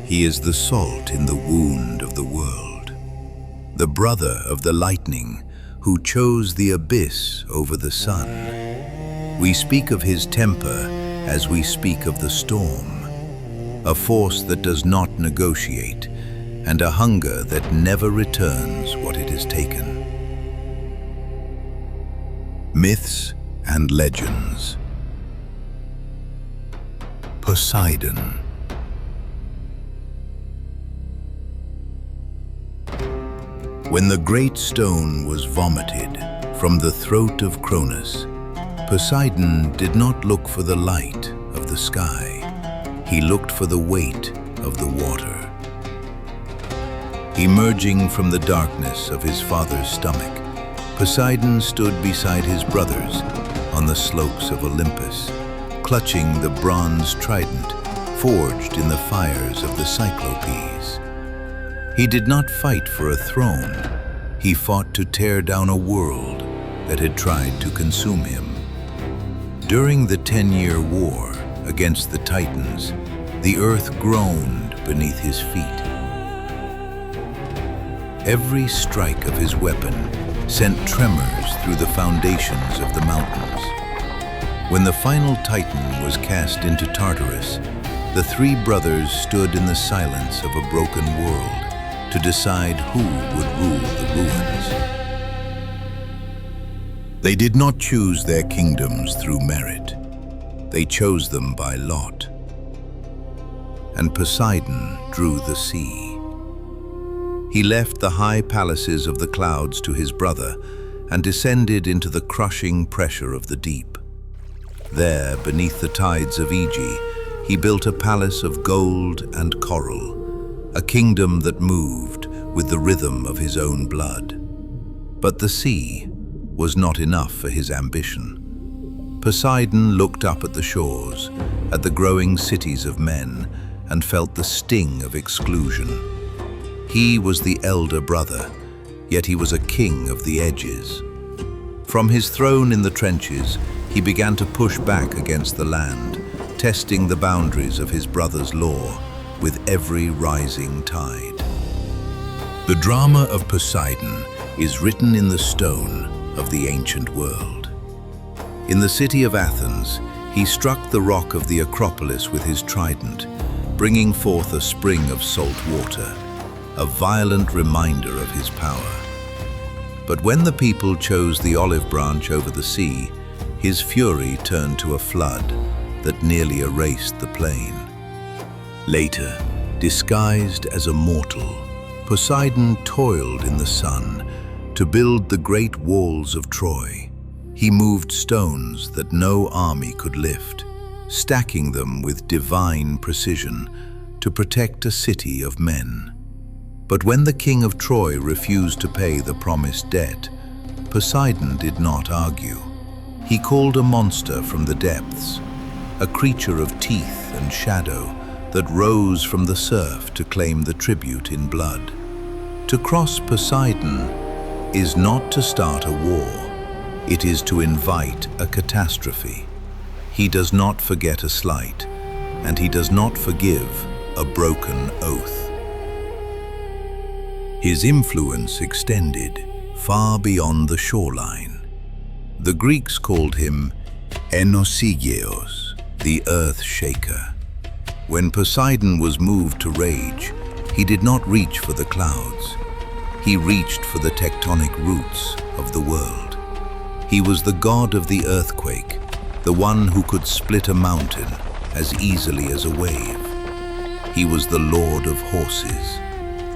He is the salt in the wound of the world, the brother of the lightning who chose the abyss over the sun. We speak of his temper as we speak of the storm, a force that does not negotiate, and a hunger that never returns what it has taken. Myths and legends. Poseidon. When the great stone was vomited from the throat of Cronus, Poseidon did not look for the light of the sky. He looked for the weight of the water. Emerging from the darkness of his father's stomach, Poseidon stood beside his brothers on the slopes of Olympus, clutching the bronze trident forged in the fires of the Cyclopes. He did not fight for a throne. He fought to tear down a world that had tried to consume him. During the 10-year war against the Titans, the earth groaned beneath his feet. Every strike of his weapon sent tremors through the foundations of the mountains. When the final Titan was cast into Tartarus, the three brothers stood in the silence of a broken world to decide who would rule the ruins. They did not choose their kingdoms through merit. They chose them by lot. And Poseidon drew the sea. He left the high palaces of the clouds to his brother and descended into the crushing pressure of the deep. There, beneath the tides of Aegae, he built a palace of gold and coral, a kingdom that moved with the rhythm of his own blood. But the sea was not enough for his ambition. Poseidon looked up at the shores, at the growing cities of men, and felt the sting of exclusion. He was the elder brother, yet he was a king of the edges. From his throne in the trenches, he began to push back against the land, testing the boundaries of his brother's law with every rising tide. The drama of Poseidon is written in the stone of the ancient world. In the city of Athens, he struck the rock of the Acropolis with his trident, bringing forth a spring of salt water, a violent reminder of his power. But when the people chose the olive branch over the sea, his fury turned to a flood that nearly erased the plain. Later, disguised as a mortal, Poseidon toiled in the sun to build the great walls of Troy. He moved stones that no army could lift, stacking them with divine precision to protect a city of men. But when the king of Troy refused to pay the promised debt, Poseidon did not argue. He called a monster from the depths, a creature of teeth and shadow that rose from the surf to claim the tribute in blood. To cross Poseidon is not to start a war, it is to invite a catastrophe. He does not forget a slight, and he does not forgive a broken oath. His influence extended far beyond the shoreline. The Greeks called him Enosigeios, the earth shaker. When Poseidon was moved to rage, he did not reach for the clouds. He reached for the tectonic roots of the world. He was the god of the earthquake, the one who could split a mountain as easily as a wave. He was the lord of horses,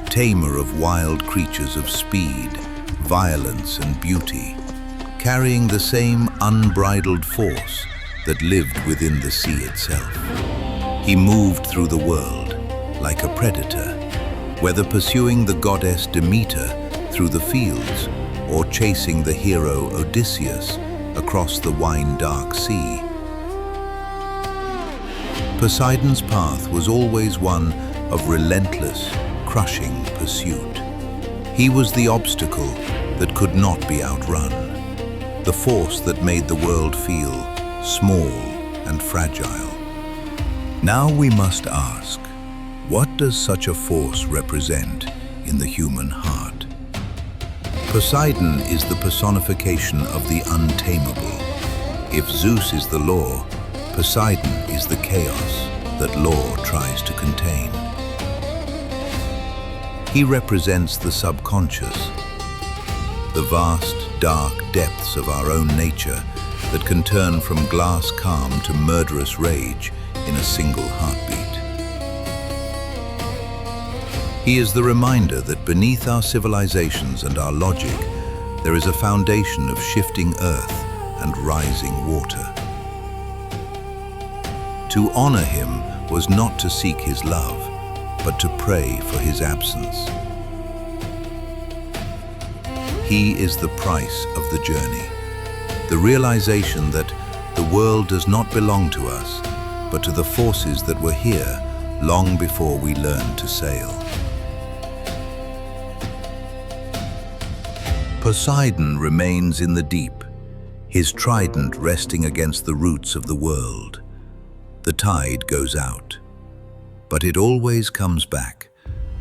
tamer of wild creatures of speed, violence, and beauty, carrying the same unbridled force that lived within the sea itself. He moved through the world like a predator, whether pursuing the goddess Demeter through the fields or chasing the hero Odysseus across the wine-dark sea. Poseidon's path was always one of relentless, crushing pursuit. He was the obstacle that could not be outrun, the force that made the world feel small and fragile. Now we must ask, What does such a force represent in the human heart? Poseidon is the personification of the untamable. If Zeus is the law, Poseidon is the chaos that law tries to contain. He represents the subconscious, the vast, dark depths of our own nature that can turn from glass calm to murderous rage in a single heartbeat. He is the reminder that beneath our civilizations and our logic, there is a foundation of shifting earth and rising water. To honor him was not to seek his love, but to pray for his absence. He is the price of the journey, the realization that the world does not belong to us, but to the forces that were here long before we learned to sail. Poseidon remains in the deep, his trident resting against the roots of the world. The tide goes out, but it always comes back,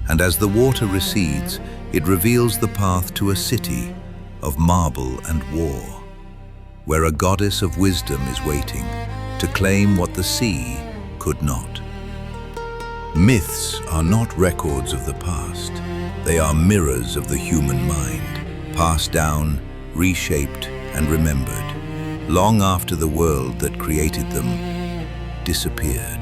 and as the water recedes, it reveals the path to a city of marble and war, where a goddess of wisdom is waiting to claim what the sea could not. Myths are not records of the past. They are mirrors of the human mind, passed down, reshaped, and remembered, long after the world that created them disappeared.